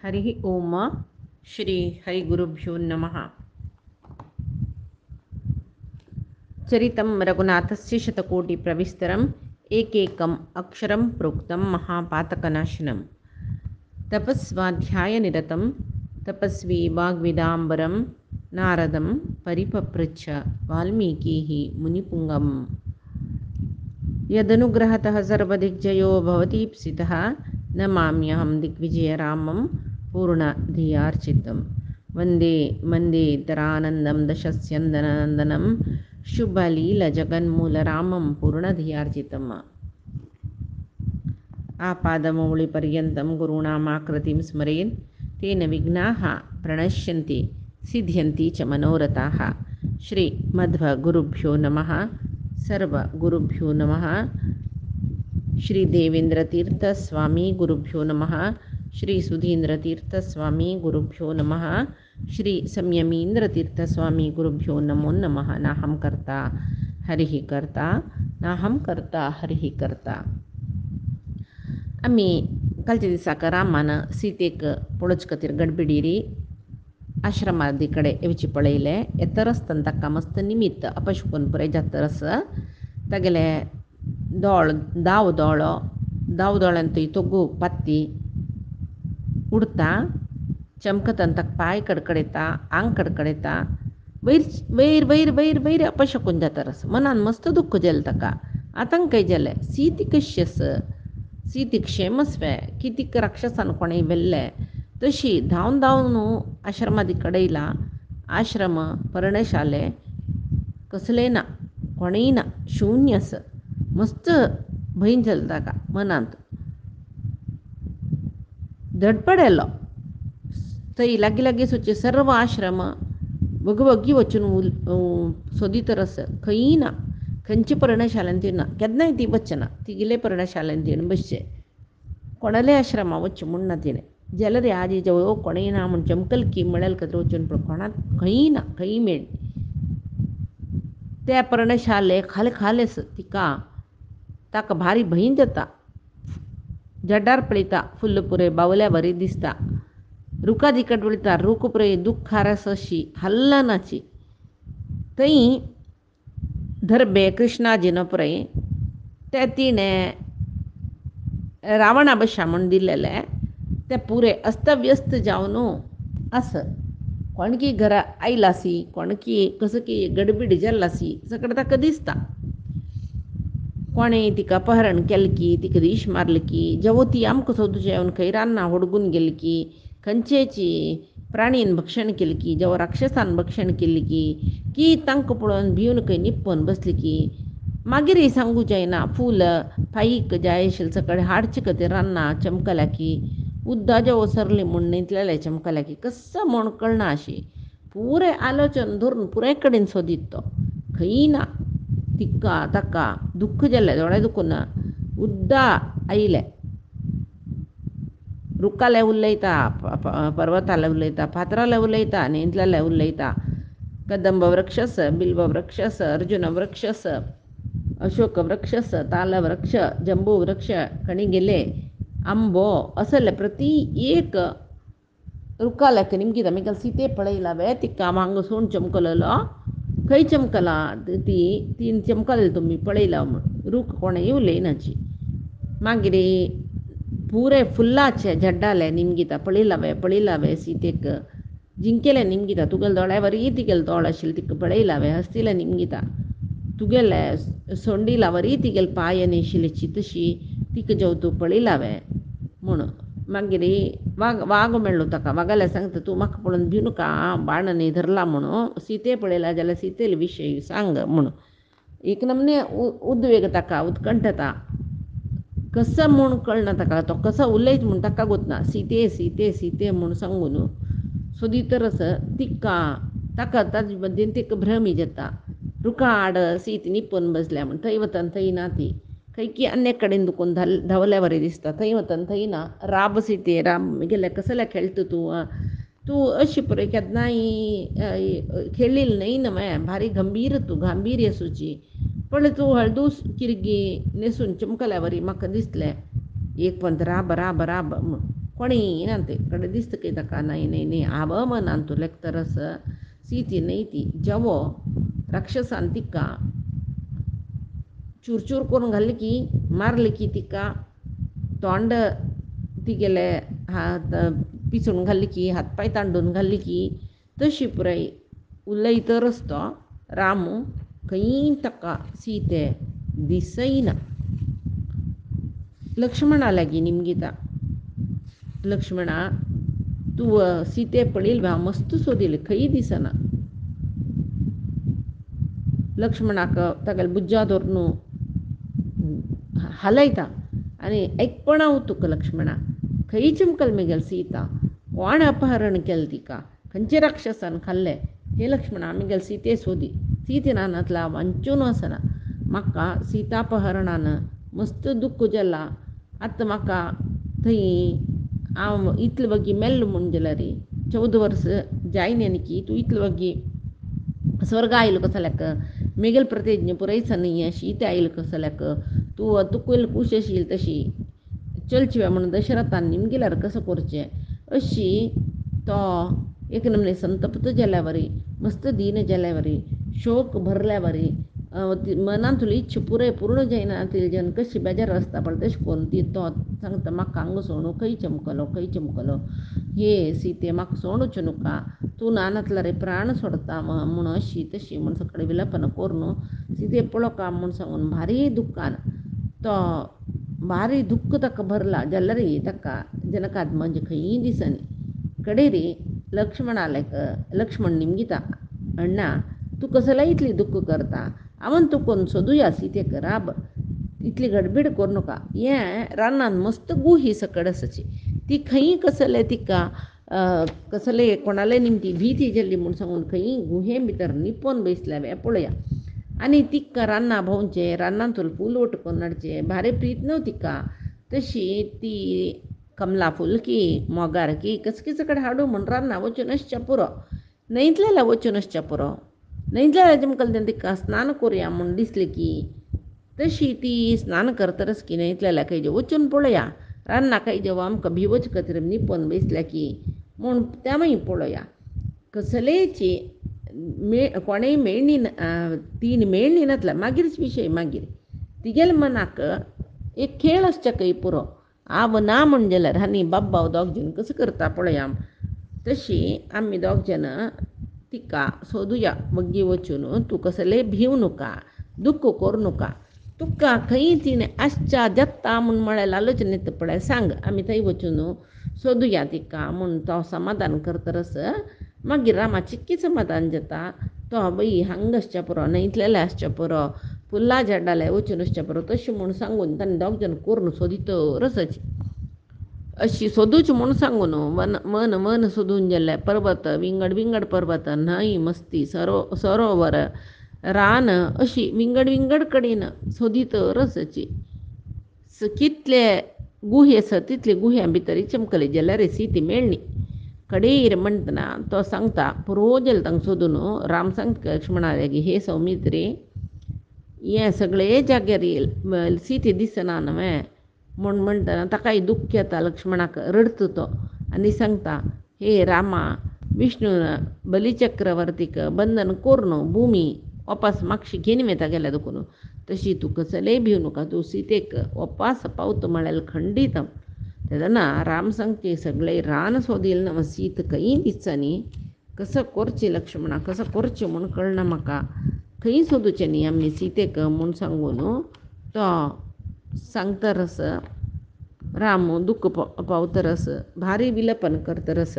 हरि ओम श्री हरिगुरुभ्यो नमः। चरितं रघुनाथस्य शतकोटिप्रविस्तरम् एकैकम् अक्षरं प्रोक्तं महापातकनाशनं। तपस्वाध्यायनिरतं तपस्वी वाग्विदाम्बरं नारदं परिपपृच्छ वाल्मीकिः मुनिपुङ्गम्। यदनुग्रहतः सर्वदिग्जयो भवतीप्सितः नमाम्यहं दिग्विजयरामं पूर्णधियार्चितं। वन्दे मन्देतरानन्दं दशस्यन्दननन्दनं शुभलीलजगन्मूलरामं पूर्णधियार्चितम्। आपादमौलिपर्यन्तं गुरूणामाकृतिं स्मरेन् तेन विघ्नाः प्रणश्यन्ति सिद्ध्यन्ति च मनोरथाः। श्रीमध्वगुरुभ्यो नमः। सर्वगुरुभ्यो नमः। श्री देवेंद्रतीर्थस्वामी गुरुभ्यो नमः। श्री सुधींद्रतीर्थस्वामी गुरुभ्यो नमः। श्री संयमींद्रतीर्थस्वामी गुरुभ्यो नमो नमः। नाहं कर्ता हरिः कर्ता नाहं कर्ता हरिः कर्ता. आम्ही कालच्या दिसाक रामान सीतेक पळोवचखातीर गडबडीरी आश्रमादीकडे येवची पळयले. येतरस्तान ताका मस्त निमित्त अपशकून पुराय जातरस तागेले दाव दोळ्यान थंय तोगू पाती उडता चमकतान ताका पांय कडकडयता, आंग कडकडयता, वयर वयर वयर वयर वयर अपशकून जातरस. मनान मस्त दुख्ख जालें ताका, आतंकय जालें. सीत कशी आस, सीत क्षेमस्वे, कितीक राक्षसान कोणें वेल्ले. तशी धांवन धांवन आश्रमादी कडेयला. आश्रम पर्णशाले कसलें ना, कोणेंय ना, शुन्य आस. मस्त भंय जालो ताका मनांत. धडपड येलो. थंय लागीं लागीं सुचे सर्व आश्रम वगवगी वचून सोदितरस खंयय ना, खंयचे पर्णशालेन ती ना, केन्नाय ती वचना. तिगेले पर्णशालेन तिणें बसचें, कोणाले आश्रमा वचचें म्हूण ना तिणें. जाल्यार आजी जवळ कोणेंय ना म्हूण चमकलकी म्हळ्यार खंय वचून पळय कोणाक खंयय ना, खंयय मेळ. त्या पर्णशाले खाले खालेस ताका भारी भंय जाता. जड्डार पळयता फुल्ल पुरे बावल्या बरी दिसता. रुखादी कडेन पळयता रूख पुरे दुख्खारस अशी हल्लनाची. थंय धरबे कृष्णाजीन पुरे ते तिणें रावणा बशा म्हूण दिलेले ते पुरे अस्तव्यस्त जावन आस. कोणकी घरा आयलासी, कोणकी कसकी गडबडी जाल्लासी सगळें ताका दिसता. कोणें तिका अपहरण केलें की, तिका रीश मारली की, जेवो ती आमकां सोदूचे येवन खंय रान्ना होडगून गेली की, खंयचेची प्राणीन भक्षण केलें की, जेवो राक्षसान भक्षण केली की तांकां पळोवन भिवन खंय निप्पन बसली की, मागीर सांगूं जायना फूल फाईक जाय आशिल्लें सकयल हाडचे खातीर रान्ना चमकल्या की, उद्दा जेवो सरली म्हूण न्हिदलेले चमकल्या की, कसो म्हूण कळना अशी पुरें आलोचन धरून पुरे कडेन सोदीत तो खंय ना. ताका दुख्ख जालें, दोळे दुखून उद्दा आयले. रुखाले उलयता, पर्वताले उलयता, फातराले उलयता, न्हिदलेले उलयता. कदंब वृक्षस, बिल्व वृक्षस, अर्जुन वृक्षस, अशोक वृक्षस, ताल वृक्ष, जंबू वृक्ष, कणिಗೆಲೆ, आंबो असले प्रति एक रुखालेक निमगिता. ಮಿಗಲ್ ಸೀತೆ पळयलावे तिका वांग सोण चमकलेलो खंय चमकला तीन चमकले तुमी पळयला म्हूण रूख कोणेंय उलयनाची. मागीर पुरे फुल्लाचे जड्डाले निमगिता. पळयलावे सीतेक जिंकेले निमगिता. तुगेले दोळे वरी तिगेले तोळ आशिल्ले तिका पळयलावे हस्तिले निमगिता. तुगेले सोंडीला वरी तिगेले पांय न्हेशिल्लीची तशी तिका जेव तूं पळयलावे म्हूण. मागीर वाग मेळ्ळो ताका. वागाले सांगता तूं म्हाका पळोवन भिवनाका, बाण न्ही धरला म्हणून. सीते पळयला जाल्यार सीतेले विशय सांग म्हणून. एक नमने उद्वेग ताका, उत्कंठता. कसो म्हूण कळना ताका, तो कसो उलयत म्हूण ताका गोतना. सीते सीते सीते म्हूण सांगून सोदीतरस ताका ताजे मद्दीन तिका भ्रमी जाता. रुखा आड सीत निप्पन बसल्या म्हूण. थंय वतान थंय ना ती. खंय की अन्य कडेन दुखून धांवल्या बरें दिसता. थंय वतान थंय ना. राब सीते राब गेले कसले खेळटा तूं अशी पळय केन्नाय खेळिल्ली न्हय नवे. भारी गांभीर्य सुची. पळय तूं हळदूस किरगी न्हेसून चमकल्या वरी म्हाका दिसलें. एक पंत राब राब राब कोणी नांते कडे दिसतं की ताका नाही नाही नाही आव मनान तू लेखतरस सीती नाही ती जेवो राक्षसान तिका चूर करून घाल्ली की मारली की तिका तोंड ती गेले हात पिसून घाल्ली की हातपाय तांडून घाल्ली की तशी पुराय उलयतरच तो रामू खंय ताका सीते दिसयना. लक्ष्मणा लागीं निमगीता लक्ष्मणा तूं सीते पळयली हांव मस्त सोदिली खंय दिसना. लक्ष्मणाक तागेले बुज्जा धरून हालयता आनी आयकपणा तुका लक्ष्मणा खंय चिमकल मिगेल सीता कोण अपहरण केलें तिका खंयचे राक्षसान खाल्लें हे लक्ष्मणा आमगेल सीते सोदी सीते नानातला वांचून वचना म्हाका सीतापहरणान मस्त दुख्ख जाला आतां म्हाका थंय हांव इतले बगी मेल्लो म्हूण जाल्यार 14 वर्स जायना न्ही की तूं इतले बगी स्वर्ग आयलो कसल्याक मेगेल प्रतिज्ञा पुरयच न्ही शीत आयलो कसल्याक तूं तुकूल खूश आशिल्ली तशी चलची म्हणून दशरथान निमगेल्यार कसं करचें अशी तो एक नमने संतप्त जाल्या वरी मस्त दीन जाल्या वरी शोक भरल्या वरी मनांतली इच्छा पुराय पूर्ण जायना ती जन कशी बेजार आसता पळय तशें करून ती तो सांगता म्हाका हांगा सोडून खंय चमकलो हे सीते म्हाका सोडूच नका तूं नानातला रे प्राण सोडता म्हूण अशी तशी म्हूण सकाळी विलपन करून सीते पळोवका म्हूण सांगून भारी दुख्खान तो भारी दुख्ख ताका भरला जाल्यार ताका जनकाद म्हणजे खंय दिसनी कडेरी लक्ष्मण निमगिता अण्णा तूं कसला इतली दुख्ख करता हांवें तुकोन सोदुया सीतेक राब इतली गडबीड करूं नका हें रानान मस्त गुही सकड आसाची ती खंय कसले तिका कसले कोणाले निमती भीती जाल्ली म्हूण सांगून खंय गुहे भितर निपोवन बसल्या पळया आनी तिका रान्ना भोंवचें रानांतून फूल वटकून हाडचें भारी प्रीत न्हू तिका तशी ती कमला फूल की मोगार की कसकीच कडेन हाडू म्हूण रान्ना वचून आसच्या पुरो न्हंयतलेला वचून आसच्या पुरो न्हंयतलेला जमकल तेन्ना तिका स्नान करुया म्हूण दिसलें की तशी ती स्नान करतरच की न्हंयतलेल्या खंय वचून पळया रान्ना खंय आमकां भिवच खातीर निपोवन बसल्या की म्हूण तेंवूय पळोवया कसलेची कोणेय मेळणी तीन मेळणी नातला मागीरच विशय मागीर तिगेले मनाक एक खेळ आसच्या खंय पुरो हांव ना म्हण जाल्यार आनी बाब्बा दोग जन कसं करता पळया तशी आमी दोग जन तिका सोदुया वग्गी वचून तूं कसले भिव नका दुख्ख करूं नका तुका खंय तिणें आसच्या जत्ता म्हूण म्हळ्यार आलोचनेत पळय सांग आमी थंय वचून सोदुया तिका म्हूण तो समाधान करतरस मागीर रामा चिक्की समाधान जाता तो बाई हांगा आसच्या पुरो न्हंयतलेले आसच्या पुरो फुल्ला झाडाले वचून आसच्या पुरो तशें म्हूण सांगून ताणें दोग जन करून सोदितरच अशी सोदूच म्हूण सांगून मन सोदून गेले पर्वत विंगड पर्वत न्हंय मस्ती सरोवर रान अशी विंगड कडेन सोदितरच कितले गुहे आसा तितले गुह्या भितर चमकले जाल्यार सीते मेळ्ळी कडेर म्हणटना तो सांगता पुरो जालें तांकां सोदून राम सांगता लक्ष्मणा लागीं हे सौमित्री हे सगळे जाग्यार सीते दिसना न्हय म्हूण म्हणटना ताकाय दुख्ख येता लक्ष्मणाक रडता तो आनी सांगता हे रामा विष्णून बलिचक्रवर्तीक बंधन करून भुमी वापस मागशी घेवन वता गेल्या देखून तशी तूं कसलेय भिव नका तूं सीतेक वापस पावता म्हळ्यार खंडीत तेदना राम सांगचे सगळे रान सोदिल ना सीत खंय दिसनी कसं करचें लक्ष्मणा कसं करचें म्हूण कळना म्हाका खंय सोदुचें न्ही आमी सीतेक म्हूण सांगून तो सांगतरस राम दुख्ख पावतरस भारी विलपन करतरस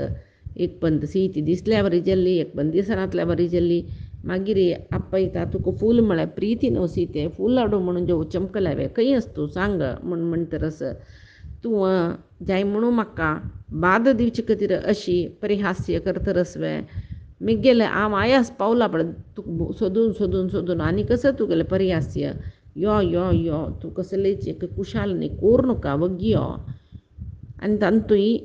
एक पंत सीत दिसल्या बरी जाल्ली एक पंत दिसनातल्या बरी जाल्ली मागीर आपयता तुका फूल म्हळ्यार प्रिती न्हू सीते फूल हाडू म्हणून जेव चमकल्या खंय आस तूं सांग म्हूण म्हणटरस तूं जाय म्हणून म्हाका बाद दिवचे खातीर अशी परिहास्य करतरस मिगेले हांव आयास पावला पळय तुका सोदून आनी कसं तुगेलें परिहास्य यो तूं कसलेच कुशाल न्ही कोर नका वग्गी यो आनी तांतूय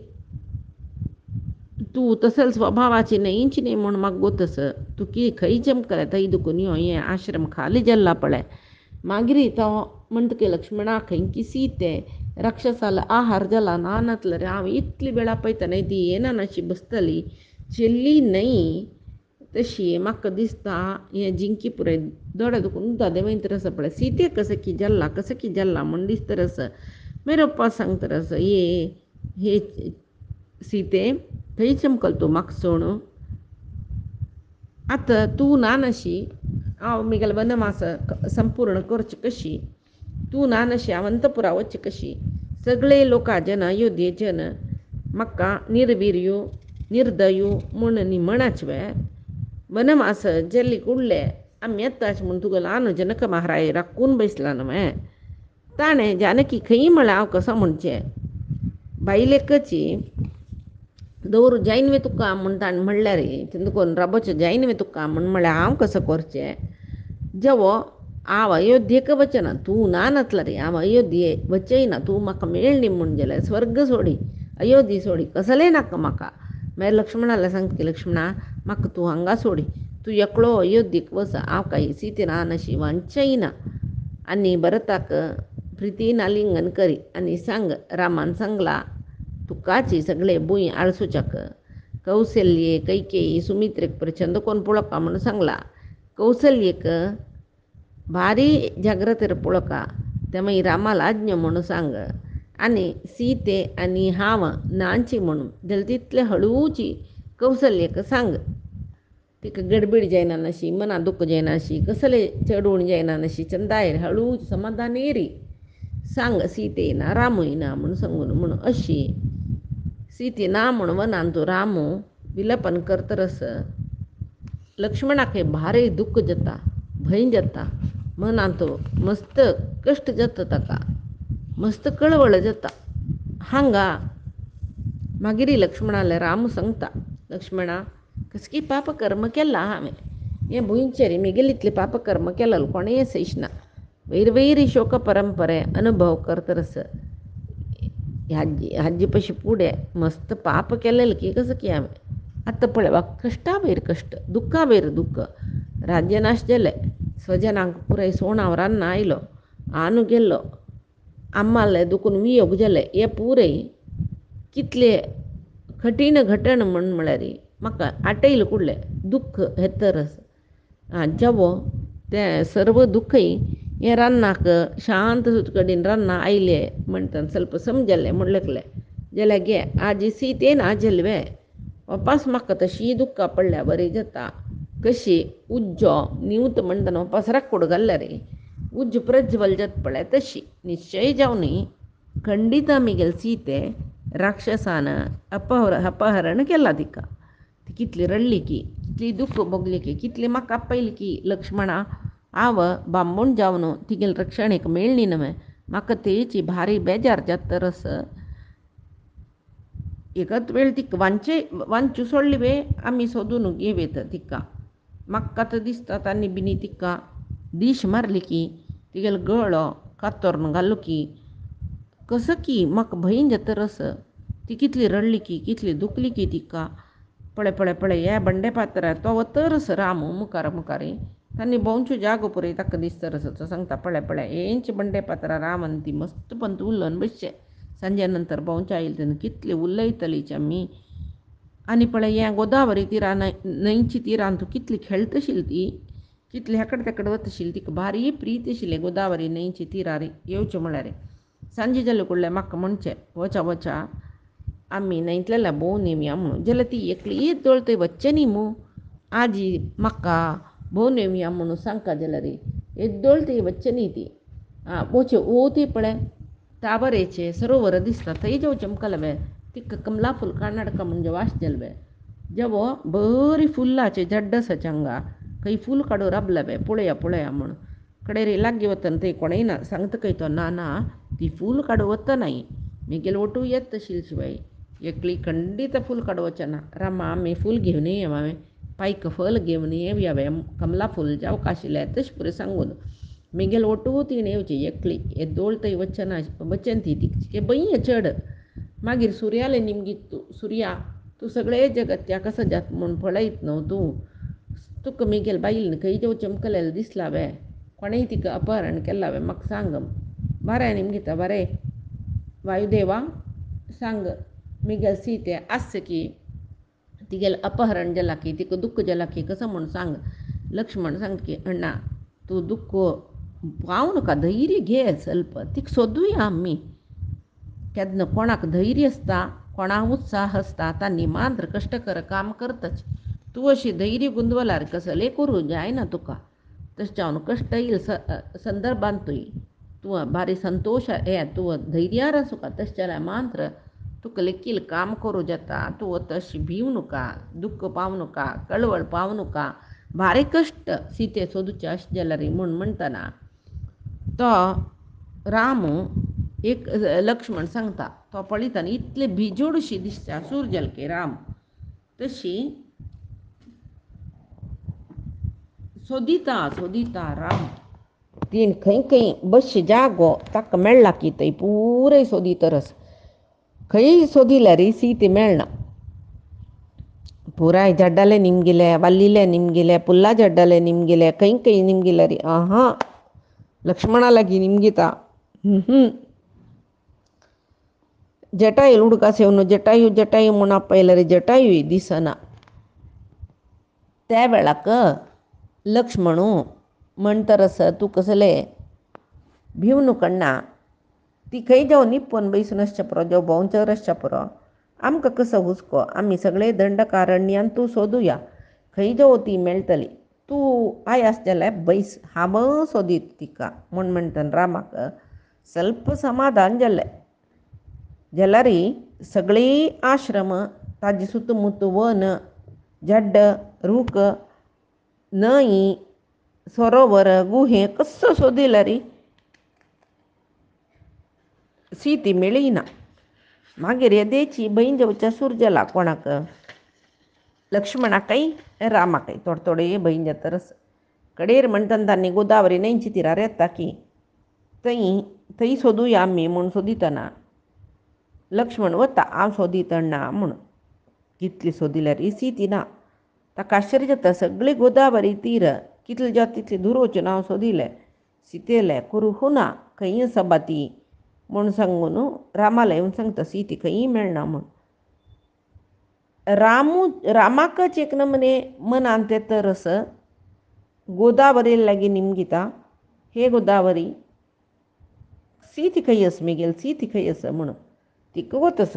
तूं तसल स्वभावाची न्हयची न्ही म्हूण म्हाका गोतस तूं की खंय चमकलें थंय दुखून यो हें आश्रम खाली जाल्ला पळय मागीर तो म्हणटा की लक्ष्मणा खंय की सीते राक्षसाला आहार जाला नानतलं रे हांव इतली वेळा पळयतना ती येना अशी बसतली चिल्ली नाही तशी म्हाका दिसता हें जिंकी पुराय दोळे दुखून उदक वयन तर आसा पळय सीते कसं की जल्ला म्हण दिसतर आसा मेरो पप्पा सांगतर आसा हे सीते थंय चमकल तूं म्हाका सोण आतां तूं ना नशी हांव म्हगेलो वनवास संपूर्ण करची कशी तूं ना नशी हांव अंतपुरा वचची कशी सगळे लोका जन अयोध्येचन म्हाका निर्विर्यो निर्दयो म्हूण निमणाचवे वनवास जल्ली कुडले आमी येताच म्हूण तुगेलो आनो जनक महाराज राखून बसला न्हय ताणें जानकी खंय म्हळ्यार हांव कसो म्हणचें बायलेकची दवर जायन वे तुका म्हूण ताणें म्हणल्यार देखून राबोचें जायन वे तुका म्हूण म्हळ्यार हांव कसो करचें जेवो हांव अयोध्येक वचना तूं ना नातला रे हांव अयोध्ये वचयना तूं म्हाका मेळ्ळी म्हूण जाल्यार स्वर्ग सोडी अयोध्या सोडी कसलें नाका म्हाका मागीर लक्ष्मणाला सांगता की लक्ष्मणा म्हाका तूं हांगा सोडी तूं एकलो अयोध्येक वच हांव काय सीतेन अशी वांचयना आनी भरताक प्रितीन आलिंगन करी आनी सांग रामान सांगला तुकाची सगळे भूंय आळसूच्याक कौशल्ये कैकेयी सुमित्रेक प्रचंड कोण पळोवपा म्हणून सांगला कौशल्येक भारी जाग्रतेर पळोवका ते मागीर रामाला आज्ञ म्हणून सांग आनी सीते आनी हांव नांची म्हणून जाल्यार तितले हळूची कौशल्येक सांग तिका गडबीड जायना नशी मना दुख जायना अशी कसले चडवण जायना नशी चंदायेर हळू समाधान येरी सांग सीते ना रामूय ना म्हणून सांगून म्हणून अशी सीते ना म्हणून वनान तो रामू विलपन करतरस लक्ष्मणाक भारी दुःख जाता भंय जाता मनान तो मस्त कश्ट जाता ताका मस्त कळवळ जाता हांगा मागीर लक्ष्मणाला राम सांगता लक्ष्मणा कसकी पाप कर्म केला हांवें हें भुंयचेर म्हगेले इतले पाप कर्म केला कोणेय सैशना वैर वैरी शोक परंपरे अनुभव करतरस हाजी पशी पुढे मस्त पाप केलेलं की कसं की हांवें आतां पळय कश्टा वयर कश्ट दुख्खा वयर दुख्ख राज्यनाश जालें स्वजनांक पुराय सोणाव रान्ना आयलो आनू गेल्लो आम्माले दुखून वियोग जाले हे पुरय कितले कठीण घटण म्हळ्यार म्हाका आटयले कुडलें दुख्ख हेतरस जेवो तें सर्व दुख्खय हें रान्नाक शांत कडेन रान्ना आयले म्हणटा ಸ್ವಲ್ಪ समजलें म्हणलें जाल्यार गे आज सीतेन आजल्वे वापस म्हाका तशी दुख्खा पडल्या बरी जाता कशी उज्जो निवत म्हणटना वापस राखोड घाल्ल्या रे उज्ज प्रज्वल जाता पळय तशी निश्चय जावनी खंडीत म्हगेल सीते राक्षसान अपहरण केला तिका ती कितली रडली की कितली दुःख भोगली की कितली म्हाका आपयली की लक्ष्मणा हांव बांबून जावन तिगेल रक्षणेक मेळ्ळी न्हय म्हाका तेची भारी बेजार जाता तरस एकच वेळ तिका वांचू सोडली वे आमी सोदून घेवेत तिका म्हाका आतां दिसता तांणी बिनी तिका दीश मारली की तिगेलो गळो कातोर घालू की कसं की म्हाका भंय जाता तरस ती कितली रडली की कितली दुखली की तिका पळय हे बंडे पात्र तो वतरस राम मुखार तांणी भोंवच्यो जागो पुरय ताका दिसतरस सांगता पळय हेंच बंडे पात्र रामान ती मस्त पंत उल्लोन बसचें सांजे नंतर भोंवच्या आयली तेन्ना कितली उलयतलीच आमी आनी पळय हें गोदावरी तिरान न्हंयची तिरान तूं कितली खेळटशील ती कितली हेकड तेकड वतशील तिका भारी प्रीत आशिल्लें गोदावरी न्हंयची तिरार येवचें म्हळ्यार सांजे जाले कडलें म्हाका म्हणचें वचा आमी न्हंयतलेल्या भोंवन येवया म्हणून जाल्यार ती एकलीच दोळ थंय वच्चें न्ही मू आजी म्हाका भोंवन येवया म्हणून सांगता जाल्यार येद्दोळ थंय वच्चें न्ही ती वचें ओ ती पळय ताबरेचें सरोवर दिसता थंय जेवचें मुखार तिका कमला फूल कर्नाटका म्हणजे वास जालवे जेवो बरी फुल्लाचे जड्डसाचे हांगा खंय फूल काडून राबला पळया म्हूण कडेरी लागीं वतना थंय कोणय ना सांगता खंय तो ना ती फूल काडूं वतनाय म्हगेल ओटू येत तशी शिवाय एकली खंडीत फूल काडूं वचना रामा आमी फूल घेवन येवया हांवें पायक फल घेवन येवया कमला फूल जावं आशिल्लें तशें पुरो सांगून म्हगेल ओटू तिणें येवची एकली येद्दोळ थंय वचन ती तिके बई चड मागीर सुर्याले निमगीत सुर्या तूं सगळे जगत्या कसं जात म्हूण पळयत न्हू तूं तुका म्हगेल बायल खंय जेवचें मुखार दिसला कोणेय तिका अपहरण केला म्हाका सांग बरें निमगीता बरें वायुदेवा सांग मिगेल सीते आस्य की तिगेल अपहरण जला की तिक दुःख जला की कसं म्हणून सांग. लक्ष्मण सांग की अण्णा तू दुःख पाहू नका धैर्य घे ಸ್ವಲ್ಪ तिक सोदूया आम्ही केदनं कोणाक धैर्य असता कोणा उत्साह असता तांनी मात्र कष्टकर काम करतच. तू अशी धैर्य गुंदवलार कसले करू जाय ना तुका तसच्यावन कष्ट येईल संदर्भान तू भारी संतोष हे तू धैर्यार असू का तसच्याला मात्र तुका लेखील काम करू जाता. तू तशी भिवू नका दुःख पावू नका कळवळ पावू नका भारी कष्ट सीते सोदूचे अश जाल्यार म्हूण म्हणटना तो राम एक लक्ष्मण सांगता तो पळयतना इतले भिजोडशी दिसता सूरजलके राम तशी सोदिता राम तीन खंय बस जागो ताका मेळ्ळा की थंय पुराय सोदीतरस खंय सोदिल्यार सीते मेळना. पुराय जड्डाले निमगेले वल्लीले निमगेले पुल्ला जड्डाले निमगेले खंय निमगेल्यार लक्ष्मणा लागीं निमगिता जटायू हुडकासेवನು जटायू म्हूण आपयल्यार जटायू दिसना. त्या वेळाक लक्ष्मणू म्हणटरस तू कसले भिवू कण्णा ती खंय जावन निप्पन बैसून आसच्या पुरो जो भोंवचर आसच्या पुरो आमकां कसो हुस्को आमी सगळे दंडकारण्यान तू सोदुया खंय जावं ती मेळटली तू आयास जाल्यार बैस हांव सोदीत तिका म्हूण म्हणटन रामाक ಸ್ವಲ್ಪ समाधान जालें. जाल्यार सगळी आश्रम ताजे सुतमुत वन जड्ड रूख न्हंय सरोवर गुहे कसो सोदिल्यार सीती मेळिना. मागीर येदेची बहीण जावच्या सूरजला कोणाक लक्ष्मणाकय रामाकय थोडे बहीण जातरस कडेर म्हणटन तांणी गोदावरी न्हंयची तिरार येता की थंय सोदुया आमी म्हूण सोदितना लक्ष्मण वता हांव सोदितना म्हूण कितली सोदिल्यार सीती ना. ताका आश्चर्य जाता सगळी गोदावरी तीर कितले जाता तितले दूर वचून हांव सोदिलें सीतेले करू हुना खंय आसा ती म्हूण सांगून रामाला येवन सांगता सीती खंय मेळना म्हूण. रामाकच एक नमने मनांत तेतरस गोदावरी लागीं निमगिता हे गोदावरी सीती खंय आसा मिगेल सीती खंय आसा म्हणून ती वतस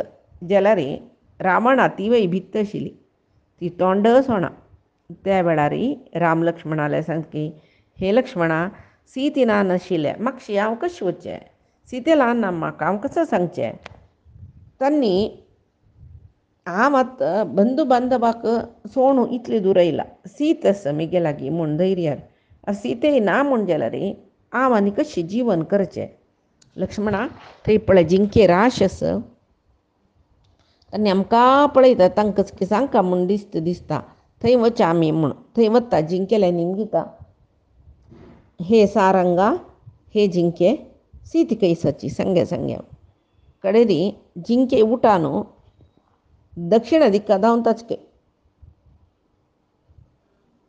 जाल्यार रावणा ती वय भित्त आशिल्ली ती तोंड सोणा. त्या वेळार राम लक्ष्मणाले सांगकी हे लक्ष्मणा सीती ना नाशिल्ले म्हाकशी हांव कशें वचचें सीते ल्हान ना म्हाका हांव कसो सांगचें. तांणी हांव आतां बंधू बांधवाक सोणू इतले दूर येयला सीत आसा मिगे लागीं म्हूण धैर्यार सीते ना म्हूण जाल्यार हांव आनी कशें जीवन करचें. लक्ष्मणा थंय पळय जिंके राश आसा तांणी आमकां पळयता तांकां सांगता म्हूण दिसता थंय वचा आमी म्हूण थंय वता जिंकेले निमगिता हे सारंगा हे जिंके सीती कैसाची सांगे कडेरी जिंके उठान दक्षिण दिक्का धांवताचके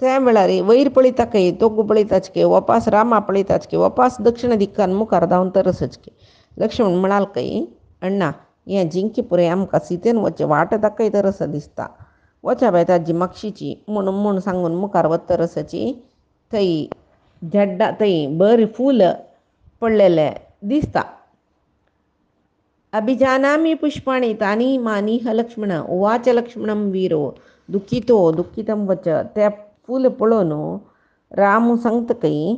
त्या वेळार वयर पळयताकय तोगू पळयताचके वपास रामा पळयताचके वपास दक्षिण दिक्कान मुखार धांवतरसचके. लक्ष्मण म्हणालकय अण्णा हें जिंके पुरे आमकां सीतेन वचचें वाट दाखयतरस दिसता वचा बाय ताजी मागशीची म्हूण सांगून मुखार वतरसची थंय जड्डा थंय बरें फूल पडलेले दिसता. अभिजानामी पुष्पाणि तानी मानी लक्ष्मण उवाच लक्ष्मणं वीरो दुःखितं वच. त्या फूल पळोवन राम सांगतकय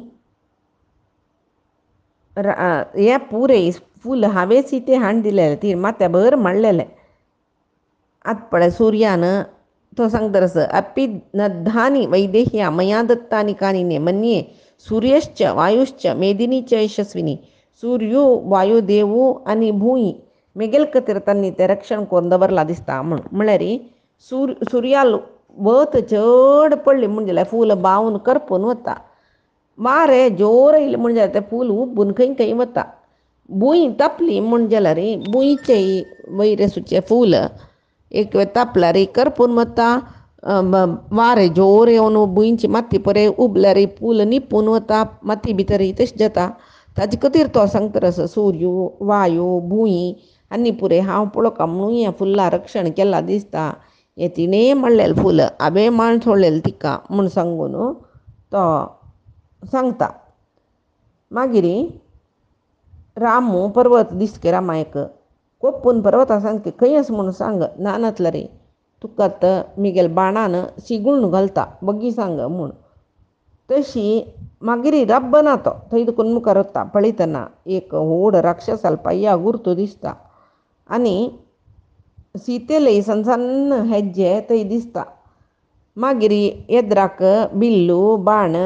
हे पुरे फूल हांवें सीते हाण दिलेले ती माथ्या भर मांडलेले आत पळय सूर्यान तो सांगतरस अपि नद्धानी वैदेह्या मया दत्तानी कानिने मन्ये सूर्यश्च वायुश्च मेदिनी च यशस्विनी. सूर्यो वायुदेवो आनी भूंय मेगेल खातीर तांणी तें रक्षण करून दवरला दिसता म्हळ्यार सुर्याल वत चड पडली म्हण जाल्यार फूल बावून करपून वता वारें जोर येयलें म्हण जाल्यार तें फूल उब्बून खंय वता. भूंय तापली म्हण जाल्यार भुंयचे वयर आसूचे फूल एक वेळ तापल्यार करपून वता. वारें जोर येवन भुंयची माती पळय उबल्यार फूल निपून वता माती भितर तशें जाता ताजे खातीर तो सांगता सूर्यो वायू भूंय आनी पुरे हांव पळोवका म्हणून हें फुल्लां रक्षण केलां दिसता. हें तिणें मारलेलें फूल हांवें माळ सोडलेलें तिका म्हूण सांगून तो सांगता. मागीर रामू पर्वत दिसके रामायक कोपून पर्वता सांगता खंय आसा म्हूण सांग. ना नातला रे तुका मिगेल बाणान शिगूण घालता बगी सांग म्हूण. तशी मागीर रब्बना तो थंय दुखून मुखार वता पळयतना एक व्हड राक्षसाल पाय्या गुर्तो दिसता आनी सीतेलय सन्न हेज्जे थंय दिसता. मागीर येद्राक बिल्लू बाण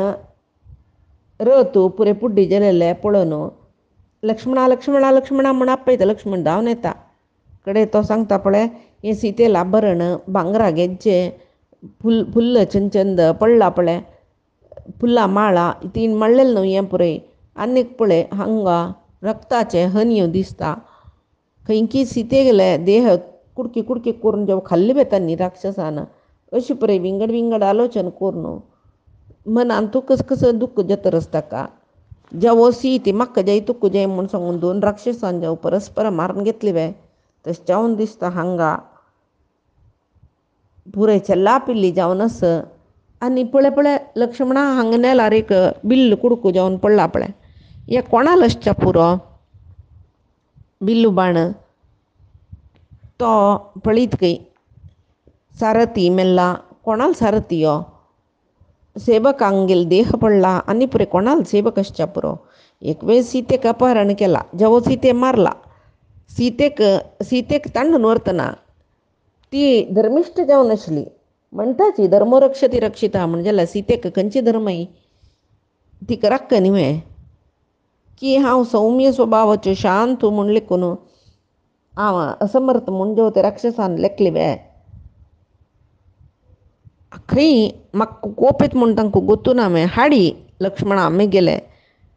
रथ पुरे पुड्डी गेलेले पळोवन लक्ष्मणा लक्ष्मणा लक्ष्मणा म्हूण आपयता. लक्ष्मण धांवन येता कडे तो सांगता पळय हें सीतेला आभरण भांगरा गेज्जे फुल्ल चंचंद पडला पळय फुल्लां माळा तीन मारलेलें न्हू हें पुरय. आनीक पळय हांगा रक्ताचे हनयो दिसता. खंयकी सीते गेले देह कुडकी कुडकी करून जेव खाल्ली बेता न्ही राक्षसान अशी पळय विंगड विंगड आलोचन करून मनान तूं कसं दुख्ख जतर आसता का जेवो सीते म्हाका जाय तुका जाय म्हूण सांगून दोन राक्षसान जेव परस्पर मारून घेतली वे तशें जावन दिसता. हांगा पुरे चल्ला पिल्ली जावन आस आनी पळय पळय लक्ष्मणा हांगा नेल्यार एक बिल्ल कुडको जावन पडला पळय हे कोणाल आसच्या पुरो बिल्लू बाण तो पळयत खंय सारथी मेल्ला कोणाल सारथी हो सेवक हांगेल देह पडला आनी पुरे कोणाल सेवक आसच्या पुरो. एक वेळ सीतेक अपहरण केला जेवो सीते मारला सीतेक तांडून व्हरतना ती धर्मिश्ट जावन आसली म्हणटाची धर्मो रक्षती रक्षिता म्हण जाल्यार सीतेक खंयची धर्म तिका राक्क न्ही की हांव सौम्य स्वभावाच्यो शांत म्हूण लेखून हांव असमर्थ म्हूण जेव ते राक्षसान लेखले वे खंय म्हाका कोप येता म्हूण तांकां गोतून हांवें हाडी लक्ष्मणा आमी गेले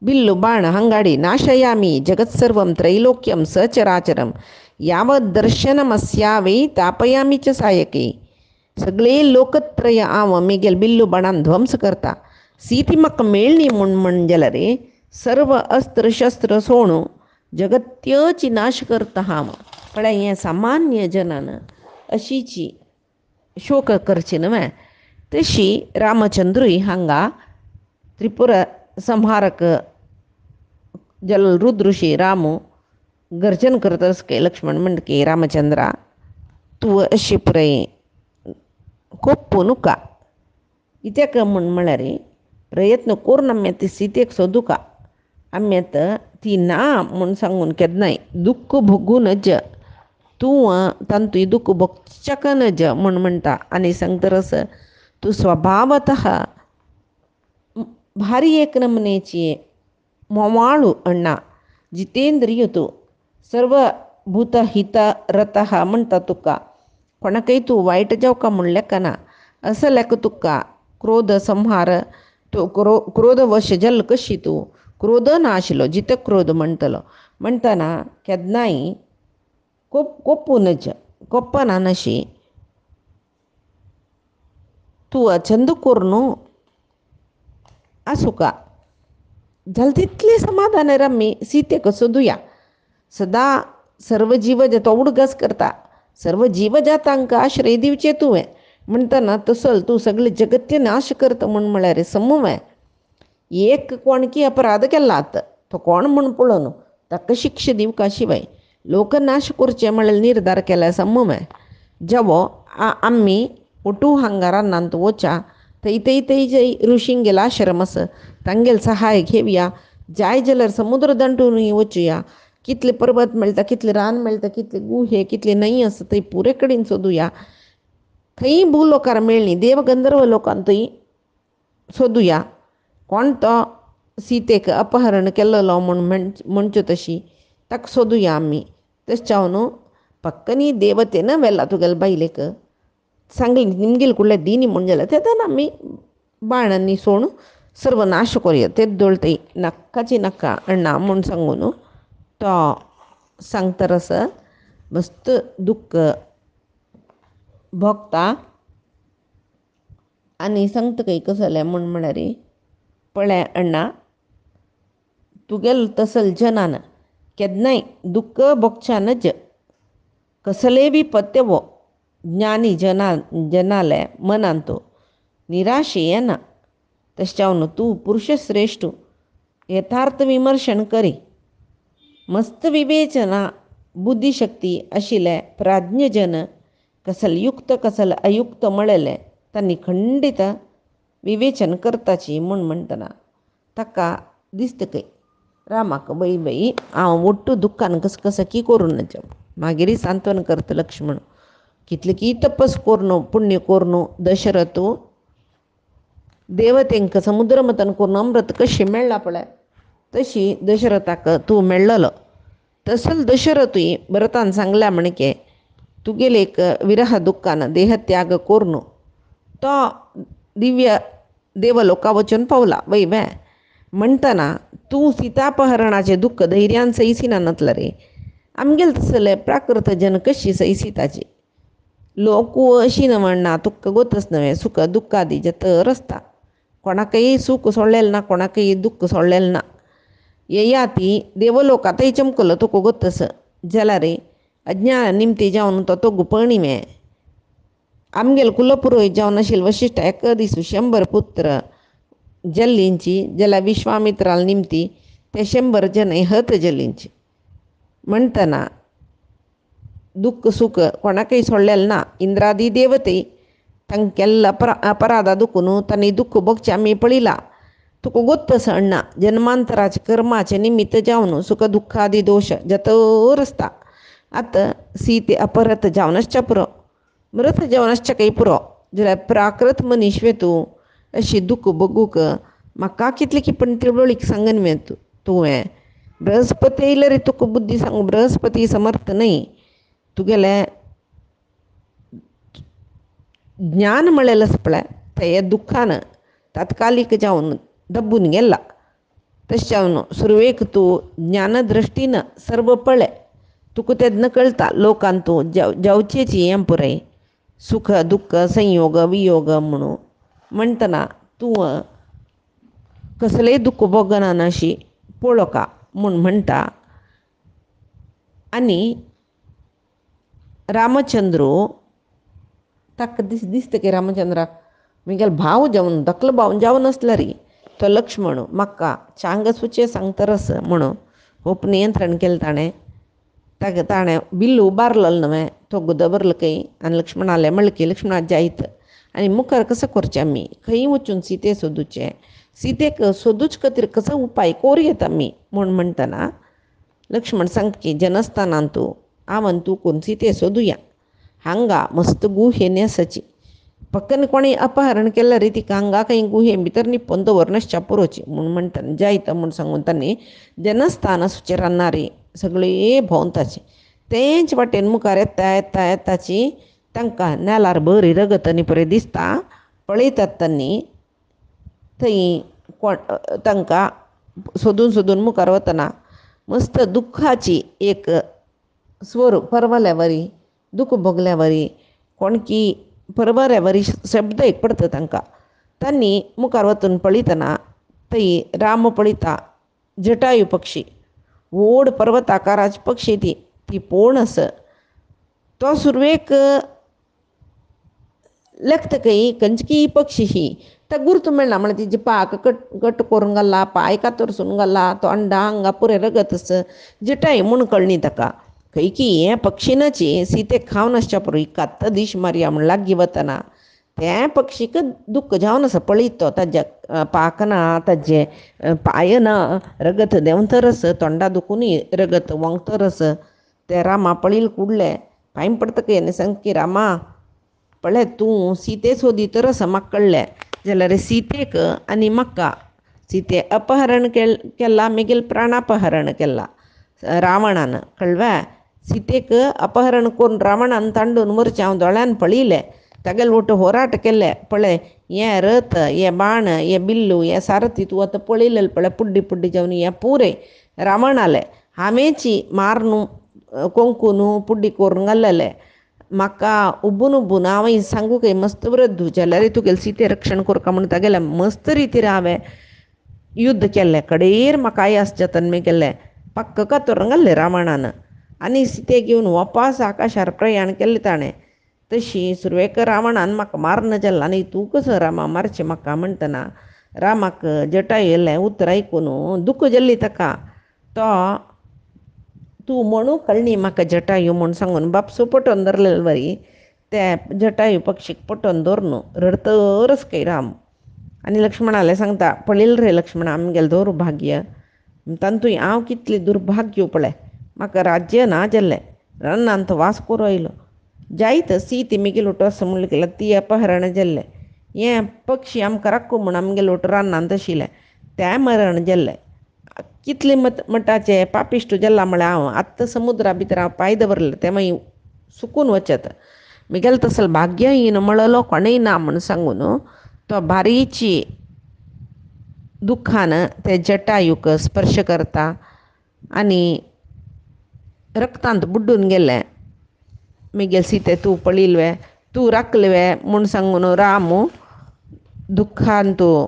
बिल्लू बाण हांगाडी नाशयामी जगत सर्वम त्रैलोक्यम सचराचरम यावत दर्शनमस्या वै तापयामी च सायके. सगळे लोकत्रय हांव मिगेल बिल्लू बाणान ध्वंस करता. सीती म्हाका मेळ्ळी म्हूण जाल्यार रे सर्व अस्त्र शस्त्र सोडून जगत्योची नाश करता हांव. पळय हें सामान्य जनान अशीची शोक करची न्हय. तशी रामचंद्रूय हांगा त्रिपुर संहारक जल रुद्रुशी रामू गर्जन करत आसके लक्ष्मण म्हणटकी रामचंद्रा तूं अशी पुरय कोप्पू नुका कित्याक म्हळ्यार प्रयत्न करून आमी ती सीतेक सोदूका आमी ती ना म्हूण सांगून केन्नाय दुख्ख भोगूनच तूं तांतूय दुख्ख भोगच्याकनच म्हूण म्हणटा. आनी सांगतरस तूं स्वभावतः भारी एक नमनेची मोमाळू अण्णा जितेंद्रिय तूं सर्वभूत हित रता म्हणटा तुका कोणाकय तूं वायट जावका म्हूण लेखना. असं लेख तुका क्रोध संहार तूं क्रोध वश जल कशी तूं क्रोध नाशिलो जित क्रोध म्हणटलो म्हणटना केन्नाय कोप्पूनच कोप्पना नशी तूं छंद करून आसुका जाल्यार तितलें समाधान रम्मी सीतेक सोदुया. सदां सर्व जीव तो उडगस करता सर्व जीवजातांक आश्रय दिवचे तुवें म्हणटना तसल तूं सगळे जगत्य नाश करता म्हळ्यार समूह एक कोणकी अपराध केलात तो कोण म्हूण पळोवन ताका शिक्षा दिवका शिवाय लोकनाश करचे म्हळ्यार निर्धार केला समूह जेवो आमी ओटू हांगा रानांत वचा थंय जय ऋषींगेल आश्रम आसा तांगेल सहाय घेवया. जाय जाल्यार समुद्र दांटूनय वचुया. कितले पर्वत मेळटा कितले रान मेळटा कितले गुहे कितले न्हंय आसा थंय पुरे कडेन सोदुया. खंय भूलोकार मेळ्ळी देव गंधर्व लोकांत थंय सोदुया. कोण तो सीतेक अपहरण केल्लो म्हूण म्हणच्यो तशी ताका सोदुया आमी. तशें जावन पक्कनी देवतेन व्हेला तुगेले बायलेक सांगली निमगेल कुडले दिनी म्हूण जाल्यार तेदन आमी बाणांनी सोडून सर्वनाश करुया. तेच दोळतय नक्काची नक्का अण्णा म्हूण सांगून तो सांगतरस मस्त दुख्ख भोगता. आनी सांगता खंय कसो जालें म्हळ्यार पळय अण्णा तुगेल तसल जनान केन्नाय दुख्ख भोगच्यानच कसले विपत्य वो ज्ञानी जनाले मनांतो निराशे येना तशावन तू पुरुषश्रेष्ठ यथार्थ विमर्शन करी मस्त विवेचना बुद्धिशक्ती आशिल्ले प्राज्ञजन कसल युक्त कसल अयुक्त मळले तांणी खंडित विवेचन करताची म्हूण म्हणटना ताका दिसता रामाक बाई हांव ಒಟ್ಟು दुख्खान कसकी करून मागीर सांत्वन करता लक्ष्मण कितले की तपस कोरनो पुण्य कोरनो दशरथ देवतेंक समुद्र मतन करून अमृत कशी मेळ्ळा पळय तशी दशरथाक तूं मेळ्ळलो तसल दशरथूय भरतान सांगल्या म्हणके तुगेले एक विरह दुख्खान देहत्याग कोरनो तो दिव्य देवलोका वचून पावला वय म्हणटना तूं सीतापहरणाचे दुख्ख धैर्यान सैसिना नतला रे आमगेल तसले प्राकृत जन कशी सैसिताची लोकू अशी न म्हणना तुका गोतच नव्हे सुख दुख्खादी जतर आसता कोणाकय सूख सोडलेलें ना कोणाकय दुख्ख सोडलेलें ना येयाती देवलोकातय चमकलो तुका गोतस जाल्यार रे अज्ञान निमती जावन तो तो गुपणिमे आमगेल कुलपुरोहीत जावन आशिल्लो वशिश्ठ एक दीस 100 पुत्र जल्लींची जाल्यार विश्वामित्राल निमती ते 100 जन हत जल्लींची म्हणटना दुख्ख सुख कोणाकय सोडलेलें ना इंद्रादी देवते तांकेल्ल अपराध दुखून तांणी दुख्ख भोगचें आमी पळयलां तुका गोत्तस अण्णा जन्मांतराचे कर्माचे निमित्त जावन सुख दुख्खादी दोश जतर आसता आतां सीते अपहृत जावनश्च पुरो मृत जावनश्च काही पुरो जाल्यार प्राकृत मनीस तूं अशी दुख्ख भोगूक म्हाका कितले की पण तिळवळीक सांगन तुवें बृहस्पती येयला रे तुका बुद्धी सांगू बृहस्पती समर्थ न्हय तुगेले ज्ञान मेळ्ळेलें आसा पळय ते दुख्खान तात्कालीक जावन दब्बून गेला तशें जावन सुरवेक तूं ज्ञानदृश्टीन सर्व पळय तुका तेन्ना कळटा लोकान तूं जावचेची हें पुरय सुख दुख्ख संयोग वियोग म्हणून म्हणटना तूं कसलेय दुख्ख भोगना अशी पळोवका म्हूण म्हणटा आनी रामचंद्र ताका दिसता की रामचंद्राक म्हगेलो भाव जावन धाकलो भाव जावन आसला रे तो लक्ष्मण म्हाका चांग सुचे सांगतरस म्हणून होप नियंत्रण केलें ताणें बिल्लू उबारलो न्हय तो दबरलो खंय आनी लक्ष्मणालें म्हणलें की लक्ष्मणा जायत आनी मुखार कसो करचें आमी खंय वचून सीते सोदूचें सीतेक सोदूच खातीर कसो उपाय करूं आमी म्हूण म्हणटना लक्ष्मण सांगता की जनस्थानान तूं हांव तूं करून सीते सोदुया हांगा मस्त गुहे नेसाची पक्कन कोणी अपहरण केलं रे तिका हांगा खंय गुहे भितर निप्पोन दवरनासच्या पुरोची म्हूण म्हणटना जायत म्हूण सांगून तांणी जनस्थान सुचे रान्नारी सगळी भोंवताची तेंच वाटेन मुखार येताची तांकां नेलार बरी रगत आनी पळय दिसता पळयतात तांणी थंय तांकां सोदून सोदून मुखार वतना मस्त दुख्खाची एक स्वर परवल्या वरी दुख्ख भोगल्या वरी कोणकी परवऱ्या वरी शब्द एक पडटा तांकां तांणी मुखार वचून पळयतना थंय राम पळयता जटायू पक्षी व्हड पर्वताकाराची पक्षी ती पोण आसा तो सुरवेक लेखता खंय खंयची पक्षी ही ताका गुर्त मेळना म्हळ्यार तिचे पाक कट करून घाला पांय कातरसून घाला तोंडा हांगा पुरे रगत आसा जटाय म्हूण कळ्ळी ताका खंय की हें पक्षिणाची सीतेक खावन आसच्या पुरो कात्त दीश मारया म्हूण लागीं वतना त्या पक्षीक दुख्ख जावन आसा पळयत तो ताज्या पाक ना ताजे पांय ना रगत देंवतरस तोंडा दुखूनय रगत वोंगतरस ते रामा पळयले कुडले पांय पडतक हें सांगता की रामा पळय तूं सीते सोदीतरस म्हाका कळ्ळें जाल्यार सीतेक आनी म्हाका सीते अपहरण केला मेगेल प्राणापहरण केला रावणान कळ्ळें सीतेक अपहरण करून रावणान तांडून मरचें हांव दोळ्यान पळयलें तागेले वट होराट केले पळय हें रथ हें बाण हें बिल्लू हें सारथी तूं आतां पळयलें पळय पुड्डी पुड्डी जावन हें पुरे रावणालें हांवेंची मारून कोंकून पुड्डी करून घाल्लेलें म्हाका उबून हांवें सांगू काय मस्त वृद्ध जाल्यार तुगेलें सीते रक्षण करता म्हूण तागेलें मस्त रितीर हांवें युध्द केल्लें कडेर म्हाका आयास जतन केल्लें पक्क कातरून घाल्लें रावणान आनी सीते घेवन वापस आकाशार प्रयाण केलें ताणें. तशी सुरवेकर रावणान म्हाका मारना जाल्ला आनी तूं कसो रामा मारचें म्हाका म्हणटना रामाक जटायुयेलें उतर आयकून दुख्ख जाल्ली ताका. तो तूं म्हणू कळणी म्हाका जटायू म्हूण सांगून बापसो पटोवन धरलेलो वरी ते जटायू पक्षीक पटोवन दवर न्हू रडतरच खंय राम. आनी लक्ष्मणाले सांगता पळयलें रे लक्ष्मण आमगेलें दोर भाग्य तांतूय हांव कितलें दुर्भाग्य पळय. म्हाका राज्य ना जाल्लें रानांत वास करूं आयलो. जायत सीत मिगेलो टोस म्हणलें गेल्यार ती अपहरण जाल्लें. हें पक्षी आमकां राखो म्हूण आमगेलो रानांत आशिल्लें तें मरण जाल्लें. कितले मटाचे पापिश्ट जाल्ला म्हळ्यार हांव आत्तां समुद्रा भितर हांव पांय दवरले ते मागीर सुकून वचत. मिगेल तसलें भाग्यहीन मळलो कोणेय ना म्हूण सांगून तो बारीची दुख्खान ते जटायूक स्पर्श करता आनी रक्तांत बुड्डून गेलें. मिगेल सीते तूं पळयलवें तूं राखलें म्हूण सांगून राम दुख्खान तूं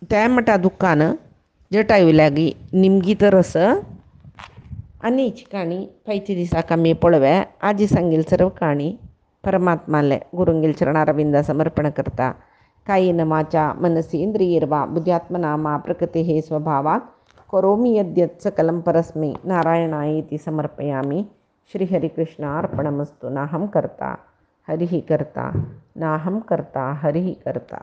त्या मटा दुख्खान जटायू लागीं निमगी तरस आनीची काणी फायच्या दिसाक आमी पळोवया. आजी सांगेल सर्व काणी परमात्माले गुरुंगेल चरणारविंदा समर्पण करता. कायेन वाचा मनसी इंद्रियैर्वा बुद्ध्यात्मना मा प्रकृतेः स्वभावात् करोमि यद्यत् सकलं परस्मै नारायणायेति समर्पयामि. श्रीहरिकृष्णार्पणमस्तु. नाहं कर्ता हरिः कर्ता नाहं कर्ता हरिः कर्ता.